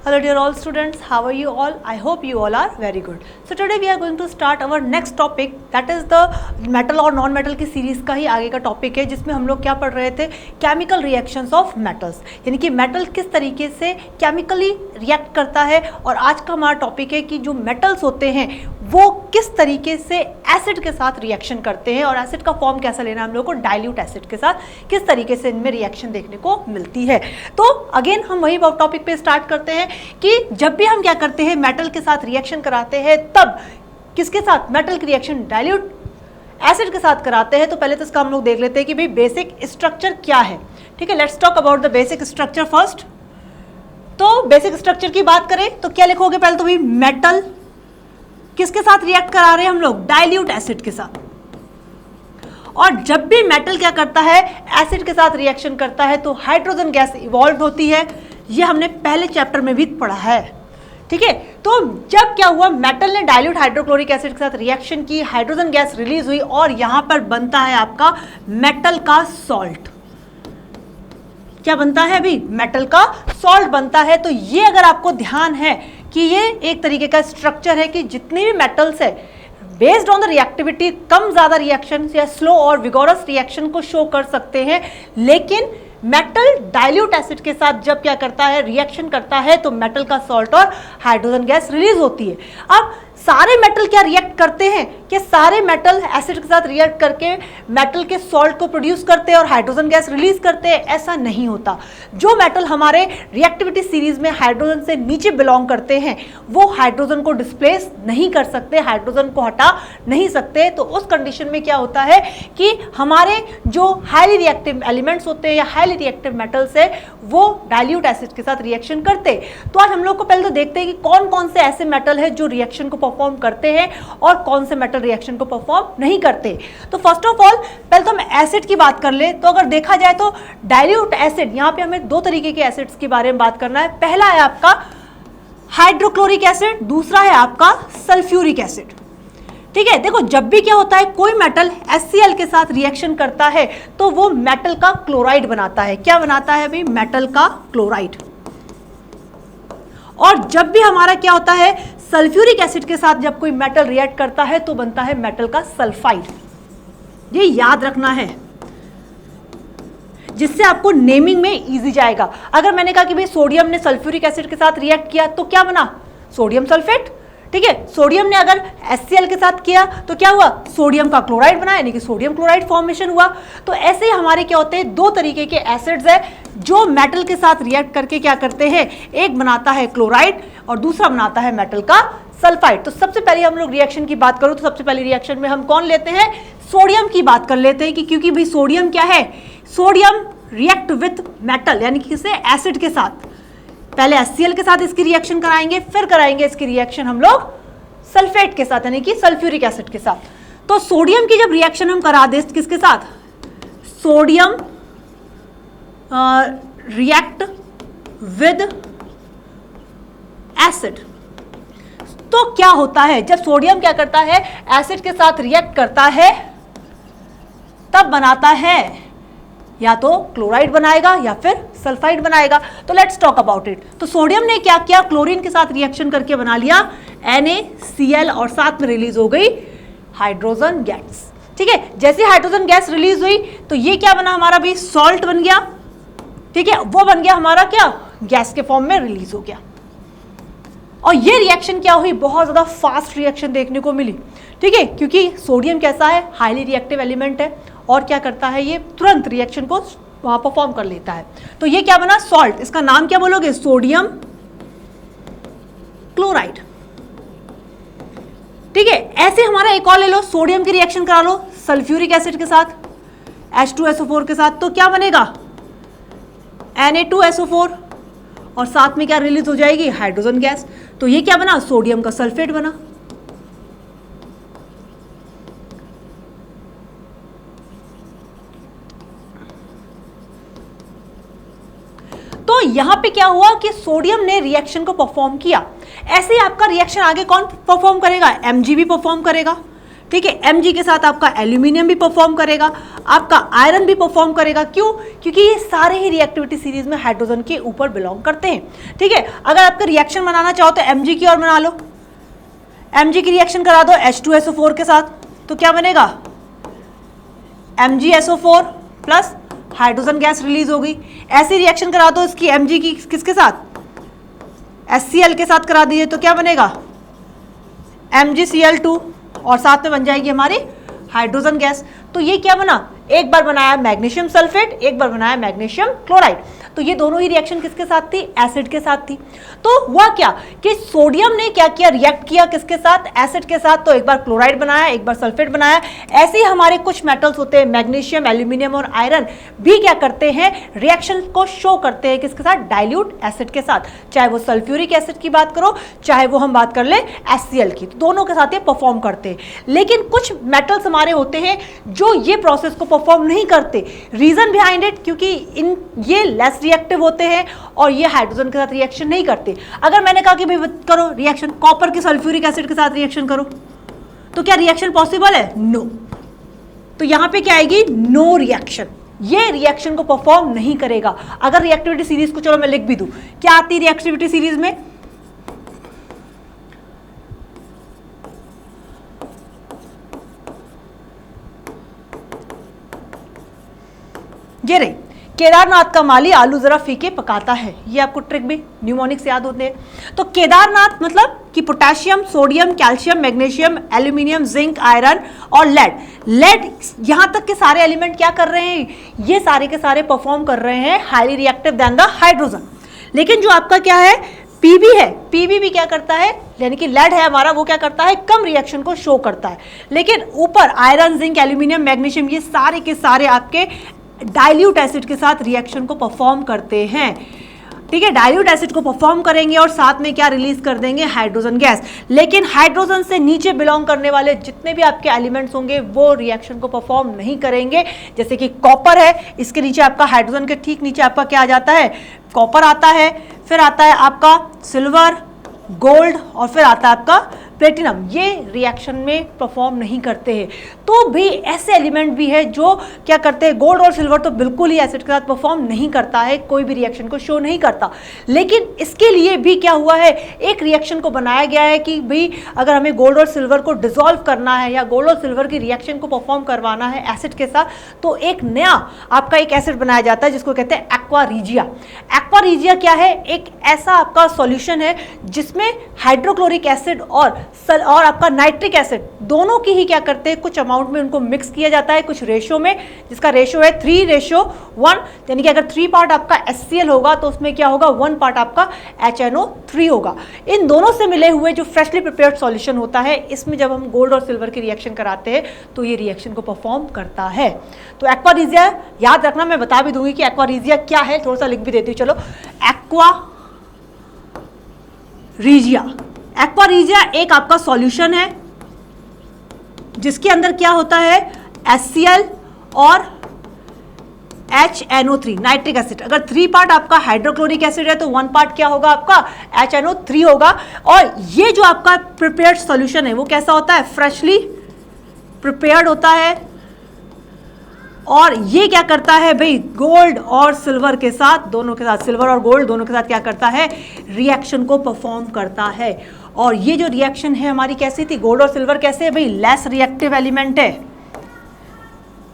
Hello dear all students, how are you all? I hope you all are very good. So today we are going to start our next topic, that is the metal और non metal की series का ही आगे का topic है, जिसमें हम लोग क्या पढ़ रहे थे, केमिकल रिएक्शंस ऑफ मेटल्स, यानी कि मेटल किस तरीके से केमिकली रिएक्ट करता है। और आज का हमारा टॉपिक है कि जो मेटल्स होते हैं वो किस तरीके से एसिड के साथ रिएक्शन करते हैं, और एसिड का फॉर्म कैसा लेना है हम लोग को, डाइल्यूट एसिड के साथ किस तरीके से इनमें रिएक्शन देखने को मिलती है। तो अगेन हम वही टॉपिक पे स्टार्ट करते हैं कि जब भी हम क्या करते हैं, मेटल के साथ रिएक्शन कराते हैं, तब किसके साथ, मेटल की रिएक्शन डाइल्यूट एसिड के साथ कराते हैं। तो पहले तो इसका हम लोग देख लेते हैं कि भाई बेसिक स्ट्रक्चर क्या है। ठीक है, let's talk about the basic structure first. तो बेसिक स्ट्रक्चर की बात करें तो क्या लिखोगे, पहले तो भाई मेटल किसके साथ रिएक्ट करा रहे हैं हम लोग, डाइल्यूट एसिड के साथ। और जब भी मेटल क्या करता है, एसिड के साथ रिएक्शन करता है, तो हाइड्रोजन गैस इवॉल्व होती है। ये हमने पहले चैप्टर में भी पढ़ा है। ठीक है, तो जब क्या हुआ, मेटल ने डाइल्यूट हाइड्रोक्लोरिक एसिड के साथ रिएक्शन की, हाइड्रोजन गैस रिलीज हुई और यहां पर बनता है आपका मेटल का सॉल्ट। क्या बनता है अभी, मेटल का सॉल्ट बनता है। तो ये अगर आपको ध्यान है कि ये एक तरीके का स्ट्रक्चर है कि जितने भी मेटल्स है बेस्ड ऑन द रिएक्टिविटी कम ज्यादा रिएक्शन या स्लो और विगोरस रिएक्शन को शो कर सकते हैं, लेकिन मेटल डाइल्यूट एसिड के साथ जब क्या करता है, रिएक्शन करता है, तो मेटल का सॉल्ट और हाइड्रोजन गैस रिलीज होती है। अब सारे मेटल क्या रिएक्ट करते हैं कि सारे मेटल एसिड के साथ रिएक्ट करके मेटल के सॉल्ट को प्रोड्यूस करते हैं और हाइड्रोजन गैस रिलीज करते हैं, ऐसा नहीं होता। जो मेटल हमारे रिएक्टिविटी सीरीज में हाइड्रोजन से नीचे बिलोंग करते हैं वो हाइड्रोजन को डिस्प्लेस नहीं कर सकते, हाइड्रोजन को हटा नहीं सकते। तो उस कंडीशन में क्या होता है कि हमारे जो हाईली रिएक्टिव एलिमेंट्स होते हैं या हाईली रिएक्टिव मेटल्स है वो डाइल्यूट एसिड के साथ रिएक्शन करते। तो आज हम लोग को पहले तो देखते हैं कि कौन कौन से ऐसे मेटल है जो रिएक्शन को परफॉर्म करते हैं और कौन से मेटल रिएक्शन को परफॉर्म नहीं करते। तो फर्स्ट ऑफ ऑल पहले तो हम एसिड की बात कर ले। तो अगर देखा जाए तो डाइल्यूट एसिड, यहां पे हमें दो तरीके के एसिड्स के बारे में बात करना है। पहला है आपका हाइड्रोक्लोरिक एसिड, दूसरा है आपका सल्फ्यूरिक एसिड। ठीक है, देखो जब भी क्या होता है, कोई मेटल HCl के साथ रिएक्शन करता है तो वो मेटल का क्लोराइड बनाता है। क्या बनाता है भाई, मेटल का क्लोराइड। और जब भी हमारा क्या होता है, सल्फ्यूरिक एसिड के साथ जब कोई मेटल रिएक्ट करता है तो बनता है मेटल का सल्फाइड। ये याद रखना है जिससे आपको नेमिंग में इजी जाएगा। अगर मैंने कहा कि भाई सोडियम ने सल्फ्यूरिक एसिड के साथ रिएक्ट किया तो क्या बना, सोडियम सल्फेट। ठीक है, सोडियम ने अगर HCl के साथ किया तो क्या हुआ, सोडियम का क्लोराइड बना, यानी कि सोडियम क्लोराइड फॉर्मेशन हुआ। तो ऐसे ही हमारे क्या होते हैं, दो तरीके के एसिड्स है जो मेटल के साथ रिएक्ट करके क्या करते हैं, एक बनाता है क्लोराइड और दूसरा बनाता है मेटल का सल्फाइड। तो सबसे पहले हम लोग रिएक्शन की बात करो तो सबसे पहले रिएक्शन में हम कौन लेते हैं, सोडियम की बात कर लेते हैं कि क्योंकि भाई सोडियम क्या है, सोडियम रिएक्ट विथ मेटल, यानी कि किसे, एसिड के साथ। पहले HCl के साथ इसकी रिएक्शन कराएंगे, फिर कराएंगे इसकी रिएक्शन हम लोग सल्फेट के साथ, यानी कि सल्फ्यूरिक एसिड के साथ। तो सोडियम की जब रिएक्शन हम करा दे किसके साथ, सोडियम रिएक्ट विद एसिड, तो क्या होता है, जब सोडियम क्या करता है, एसिड के साथ रिएक्ट करता है, तब बनाता है या तो क्लोराइड बनाएगा या फिर सल्फाइड बनाएगा। तो लेट्स टॉक अबाउट इट। तो सोडियम ने क्या किया, क्लोरीन के साथ रिएक्शन करके बना लिया NaCl और साथ में रिलीज हो गई हाइड्रोजन गैस। ठीक है, जैसे हाइड्रोजन गैस रिलीज हुई तो ये क्या बना हमारा भी, सॉल्ट बन गया। ठीक है, वो बन गया हमारा क्या, गैस के फॉर्म में रिलीज हो गया। और ये रिएक्शन क्या हुई, बहुत ज्यादा फास्ट रिएक्शन देखने को मिली। ठीक है, क्योंकि सोडियम कैसा है, हाईली रिएक्टिव एलिमेंट है और क्या करता है, ये तुरंत रिएक्शन को परफॉर्म कर लेता है। तो ये क्या बना, सॉल्ट। इसका नाम क्या बोलोगे, सोडियम क्लोराइड। ठीक है, ऐसे हमारा एक और ले लो, सोडियम की रिएक्शन करा लो सल्फ्यूरिक एसिड के साथ, H2SO4 के साथ, तो क्या बनेगा, Na2SO4 और साथ में क्या रिलीज हो जाएगी, हाइड्रोजन गैस। तो ये क्या बना, सोडियम का सल्फेट बना। तो यहां पे क्या हुआ कि सोडियम ने रिएक्शन को परफॉर्म किया। ऐसे ही आपका रिएक्शन आगे कौन परफॉर्म करेगा, Mg भी परफॉर्म करेगा। ठीक है। Mg के साथ आपका एल्यूमिनियम भी परफॉर्म करेगा, आपका आयरन भी परफॉर्म करेगा। क्यों? क्योंकि ये सारे ही रिएक्टिविटी सीरीज में हाइड्रोजन के ऊपर बिलोंग करते हैं। ठीक है, अगर आपका रिएक्शन बनाना चाहो तो Mg की ओर बना लो, Mg की रिएक्शन करा दो H2SO4 के साथ, तो क्या बनेगा? MgSO4 plus hydrogen gas release होगी। ऐसी रिएक्शन करा दो इसकी Mg की किसके साथ? HCl के साथ करा दीजिए, तो क्या बनेगा? MgCl2 और साथ में बन जाएगी हमारी हाइड्रोजन गैस। तो ये क्या बना? एक बार बनाया मैग्नीशियम सल्फेट, एक बार बनाया मैग्नीशियम क्लोराइड। तो ये दोनों ही रिएक्शन किसके साथ थी? एसिड के साथ थी। तो हुआ क्या कि सोडियम ने क्या किया? रिएक्ट किया किसके साथ? एसिड के साथ। तो एक बार क्लोराइड बनाया, एक बार सल्फेट बनाया। ऐसे ही हमारे कुछ मेटल्स होते हैं, मैग्नीशियम, एल्यूमिनियम और आयरन भी क्या करते हैं? रिएक्शन को शो करते हैं किसके साथ? डाइल्यूट एसिड के साथ। चाहे वो सल्फ्यूरिक एसिड की बात करो, चाहे वो हम बात कर ले HCl की, तो दोनों के साथ ये परफॉर्म करते हैं। लेकिन कुछ मेटल्स हमारे होते हैं जो ये प्रोसेस को परफॉर्म नहीं करते। रीजन बिहाइंड इट, क्योंकि ये लेस रिएक्टिव होते हैं और ये हाइड्रोजन के साथ रिएक्शन नहीं करते। अगर मैंने कहा कि भाई करो रिएक्शन, कॉपर के सल्फ्यूरिक एसिड के साथ रिएक्शन करो, तो क्या रिएक्शन पॉसिबल है? नो। तो यहां पे क्या आएगी? No reaction. ये रिएक्शन को परफॉर्म नहीं करेगा। अगर रिएक्टिविटी सीरीज को चलो मैं लिख भी दूं, क्या आती है रिएक्टिविटी सीरीज में? ये रही, केदारनाथ का माली आलू जरा फीके पकाता है। ये आपको ट्रिक भी न्यूमोनिक से याद होते हैं। तो केदारनाथ मतलब कि potassium, sodium, calcium, magnesium, aluminium, zinc, iron और लेड यहां तक के सारे एलिमेंट क्या कर रहे हैं? ये सारे के सारे परफॉर्म कर रहे हैं highly reactive than the hydrogen. लेकिन जो आपका क्या है? पीबी है, पीबी भी क्या करता है? यानी कि लेड है हमारा, वो क्या करता है? कम रिएक्शन को शो करता है। लेकिन ऊपर आयरन, जिंक, एल्यूमिनियम, मैग्नीशियम, ये सारे के सारे आपके डाइल्यूट एसिड के साथ रिएक्शन को परफॉर्म करते हैं। ठीक है, डाइल्यूट एसिड को परफॉर्म करेंगे और साथ में क्या रिलीज कर देंगे? Hydrogen gas. लेकिन हाइड्रोजन से नीचे बिलोंग करने वाले जितने भी आपके एलिमेंट्स होंगे वो रिएक्शन को परफॉर्म नहीं करेंगे। जैसे कि कॉपर है, इसके नीचे आपका हाइड्रोजन के ठीक नीचे आपका क्या आ जाता है? कॉपर आता है, फिर आता है आपका सिल्वर, गोल्ड और फिर आता है आपका प्लेटिनम। ये रिएक्शन में परफॉर्म नहीं करते हैं। तो भी ऐसे एलिमेंट भी है जो क्या करते हैं? गोल्ड और सिल्वर तो बिल्कुल ही एसिड के साथ परफॉर्म नहीं करता है, कोई भी रिएक्शन को शो नहीं करता। लेकिन इसके लिए भी क्या हुआ है? एक रिएक्शन को बनाया गया है कि भाई अगर हमें गोल्ड और सिल्वर को डिसॉल्व करना है या गोल्ड और सिल्वर की रिएक्शन को परफॉर्म करवाना है एसिड के साथ, तो एक नया आपका एक एसिड बनाया जाता है जिसको कहते हैं एक्वा रीजिया। एक्वा रीजिया क्या है? एक ऐसा आपका सॉल्यूशन है जिसमें हाइड्रोक्लोरिक एसिड और आपका नाइट्रिक एसिड दोनों की ही क्या करते हैं? कुछ अमाउंट में उनको मिक्स किया जाता है कुछ रेशो में, जिसका रेशो है 3:1। यानी कि अगर 3 पार्ट आपका HCl होगा तो उसमें क्या होगा? 1 पार्ट आपका HNO3 होगा। इन दोनों से मिले हुए जो फ्रेशली प्रिपेयर्ड सॉल्यूशन होता है, इसमें जब हम गोल्ड और सिल्वर की रिएक्शन कराते हैं तो ये रिएक्शन को परफॉर्म करता है। तो एक्वा रीजिया याद रखना, मैं बता भी दूंगी कि एक्वा रीजिया क्या है, थोड़ा सा लिख भी देती हूँ। चलो, एक्वा रीजिया, एक्वा रीजिया एक आपका सॉल्यूशन है जिसके अंदर क्या होता है? HCl और HNO3 नाइट्रिक एसिड। अगर 3 पार्ट आपका हाइड्रोक्लोरिक एसिड है तो 1 पार्ट क्या होगा? आपका HNO3 होगा। और ये जो आपका प्रिपेयर्ड सॉल्यूशन है वो कैसा होता है? फ्रेशली प्रिपेयर्ड होता है। और ये क्या करता है भाई? गोल्ड और सिल्वर के साथ, दोनों के साथ, सिल्वर और गोल्ड दोनों के साथ क्या करता है? रिएक्शन को परफॉर्म करता है। और ये जो रिएक्शन है हमारी कैसी थी? गोल्ड और सिल्वर कैसे है भाई? लेस रिएक्टिव एलिमेंट है।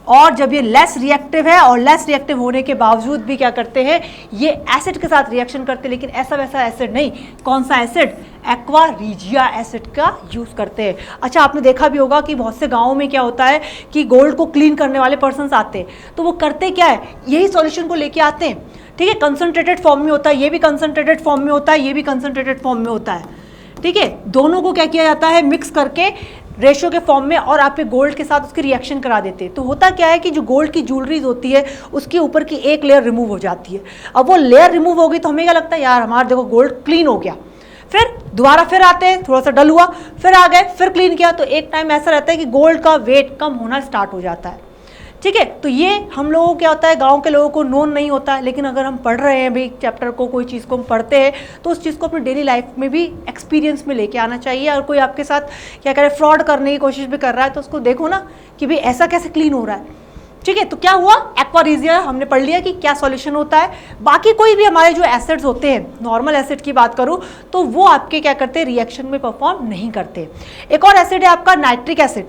और जब ये लेस रिएक्टिव है और लेस रिएक्टिव होने के बावजूद भी क्या करते हैं? ये एसिड के साथ रिएक्शन करते हैं, लेकिन ऐसा वैसा एसिड नहीं। कौन सा एसिड? एक्वा रीजिया एसिड का यूज करते हैं। अच्छा, आपने देखा भी होगा कि बहुत से गाँवों में क्या होता है कि गोल्ड को क्लीन करने वाले पर्सन्स आते हैं, तो वो करते क्या है? यही सॉल्यूशन को लेके आते हैं। ठीक है, कंसंट्रेटेड फॉर्म में होता है, ये भी कंसंट्रेटेड फॉर्म में होता है, ये भी कंसंट्रेटेड फॉर्म में होता है। ठीक है, दोनों को क्या किया जाता है? मिक्स करके रेशो के फॉर्म में और आप गोल्ड के साथ उसकी रिएक्शन करा देते हैं। तो होता क्या है कि जो गोल्ड की ज्वेलरीज होती है उसके ऊपर की एक लेयर रिमूव हो जाती है। अब वो लेयर रिमूव होगी तो हमें क्या लगता है? यार हमारा देखो गोल्ड क्लीन हो गया। फिर दोबारा फिर आते हैं, थोड़ा सा डल हुआ, फिर आ गए, फिर क्लीन किया, तो एक टाइम ऐसा रहता है कि गोल्ड का वेट कम होना स्टार्ट हो जाता है। ठीक है। तो ये हम लोगों को क्या होता है, गांव के लोगों को नोन नहीं होता है, लेकिन अगर हम पढ़ रहे हैं भाई चैप्टर को, कोई चीज़ को हम पढ़ते हैं तो उस चीज़ को अपनी डेली लाइफ में भी एक्सपीरियंस में लेके आना चाहिए। और कोई आपके साथ क्या करे, फ्रॉड करने की कोशिश भी कर रहा है, तो उसको देखो ना कि भाई ऐसा कैसे क्लीन हो रहा है। ठीक है, तो क्या हुआ, एक्वारीजिया हमने पढ़ लिया कि क्या सॉल्यूशन होता है। बाकी कोई भी हमारे जो एसिड्स होते हैं, नॉर्मल एसिड की बात करूं तो वो आपके क्या करते हैं, रिएक्शन में परफॉर्म नहीं करते। एक और एसिड है आपका नाइट्रिक एसिड,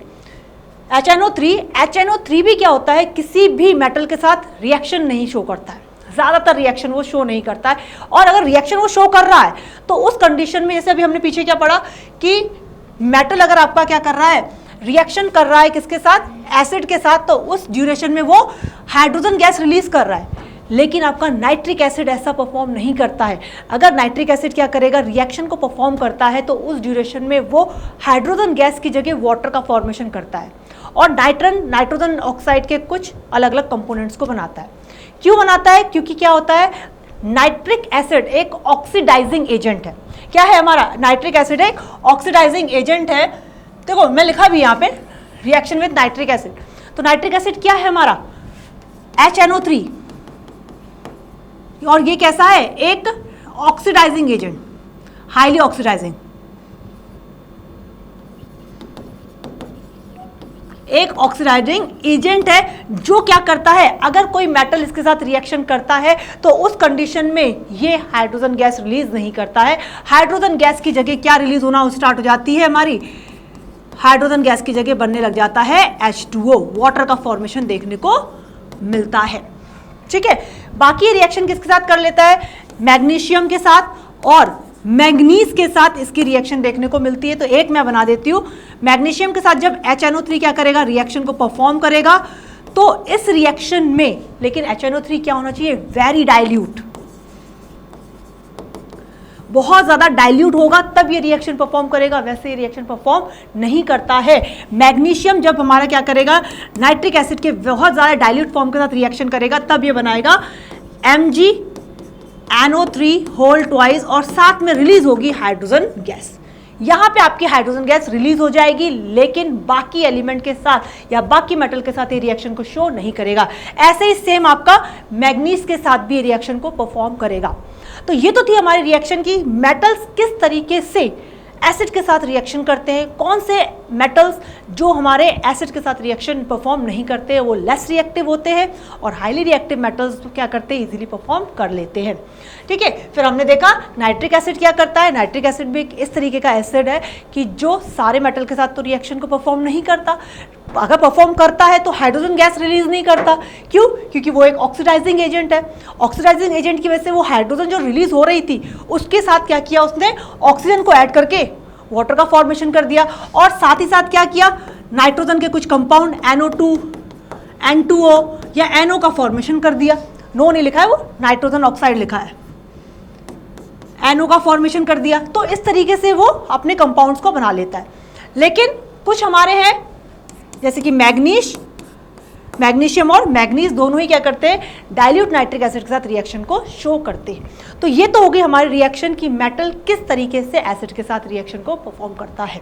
HNO3। HNO3 भी क्या होता है, किसी भी मेटल के साथ रिएक्शन नहीं शो करता है, ज़्यादातर रिएक्शन वो शो नहीं करता है। और अगर रिएक्शन वो शो कर रहा है तो उस कंडीशन में, जैसे अभी हमने पीछे क्या पढ़ा कि मेटल अगर आपका क्या कर रहा है, रिएक्शन कर रहा है किसके साथ, एसिड के साथ, तो उस ड्यूरेशन में वो हाइड्रोजन गैस रिलीज कर रहा है। लेकिन आपका नाइट्रिक एसिड ऐसा परफॉर्म नहीं करता है। अगर नाइट्रिक एसिड क्या करेगा, रिएक्शन को परफॉर्म करता है तो उस ड्यूरेशन में वो हाइड्रोजन गैस की जगह वाटर का फॉर्मेशन करता है और नाइट्रोजन ऑक्साइड के कुछ अलग अलग कंपोनेंट्स को बनाता है। क्यों बनाता है, क्योंकि क्या होता है, नाइट्रिक एसिड एक ऑक्सीडाइजिंग एजेंट है। क्या है हमारा, नाइट्रिक एसिड एक ऑक्सीडाइजिंग एजेंट है। देखो मैं लिखा भी यहाँ पे, रिएक्शन विद नाइट्रिक एसिड। तो नाइट्रिक एसिड क्या है हमारा, HNO3, और ये कैसा है, एक ऑक्सीडाइजिंग एजेंट, हाईली ऑक्सीडाइजिंग, एक ऑक्सीडाइजिंग एजेंट है जो क्या करता है, अगर कोई मेटल इसके साथ रिएक्शन करता है तो उस कंडीशन में ये हाइड्रोजन गैस रिलीज नहीं करता है। हाइड्रोजन गैस की जगह क्या रिलीज होना स्टार्ट हो जाती है, हमारी हाइड्रोजन गैस की जगह बनने लग जाता है H2O, वाटर का फॉर्मेशन देखने को मिलता है। ठीक है, बाकी रिएक्शन किसके साथ कर लेता है, मैग्नीशियम के साथ और मैग्नीज के साथ इसकी रिएक्शन देखने को मिलती है। तो एक मैं बना देती हूं, मैग्नीशियम के साथ जब HNO3 क्या करेगा, रिएक्शन को परफॉर्म करेगा, तो इस रिएक्शन में लेकिन HNO3 क्या होना चाहिए, वेरी डाइल्यूट, बहुत ज्यादा डाइल्यूट होगा तब ये रिएक्शन परफॉर्म करेगा, वैसे ये रिएक्शन परफॉर्म नहीं करता है। मैग्नीशियम जब हमारा क्या करेगा, नाइट्रिक एसिड के बहुत ज्यादा डाइल्यूट फॉर्म के साथ रिएक्शन करेगा तब ये बनाएगा MgNO3 होल ट्वाइस और साथ में रिलीज होगी हाइड्रोजन गैस। यहाँ पे आपकी हाइड्रोजन गैस रिलीज हो जाएगी, लेकिन बाकी एलिमेंट के साथ या बाकी मेटल के साथ ये रिएक्शन को शो नहीं करेगा। ऐसे ही सेम आपका मैग्नीज के साथ भी रिएक्शन को परफॉर्म करेगा। तो ये तो थी हमारी रिएक्शन की, मेटल्स किस तरीके से एसिड के साथ रिएक्शन करते हैं, कौन से मेटल्स जो हमारे एसिड के साथ रिएक्शन परफॉर्म नहीं करते हैं वो लेस रिएक्टिव होते हैं, और हाईली रिएक्टिव मेटल्स तो क्या करते हैं, इजीली परफॉर्म कर लेते हैं। ठीक है, फिर हमने देखा नाइट्रिक एसिड क्या करता है। नाइट्रिक एसिड भी इस तरीके का एसिड है कि जो सारे मेटल के साथ तो रिएक्शन को परफॉर्म नहीं करता, अगर परफॉर्म करता है तो हाइड्रोजन गैस रिलीज नहीं करता। क्यों, क्योंकि वो एक ऑक्सीडाइजिंग एजेंट है। ऑक्सीडाइजिंग एजेंट की वजह से वो हाइड्रोजन जो रिलीज हो रही थी उसके साथ क्या किया, उसने ऑक्सीजन को ऐड करके वाटर का फॉर्मेशन कर दिया, और साथ ही साथ क्या किया, नाइट्रोजन के कुछ कंपाउंड NO2, N2O या NO का फॉर्मेशन कर दिया। नो नहीं लिखा है, वो नाइट्रोजन ऑक्साइड लिखा है, NO का फॉर्मेशन कर दिया। तो इस तरीके से वो अपने कंपाउंड्स को बना लेता है। लेकिन कुछ हमारे हैं जैसे कि मैग्नीशियम और मैग्नीज दोनों ही क्या करते हैं, डाइल्यूट नाइट्रिक एसिड के साथ रिएक्शन को शो करते हैं। तो ये तो होगी हमारी रिएक्शन की मेटल किस तरीके से एसिड के साथ रिएक्शन को परफॉर्म करता है।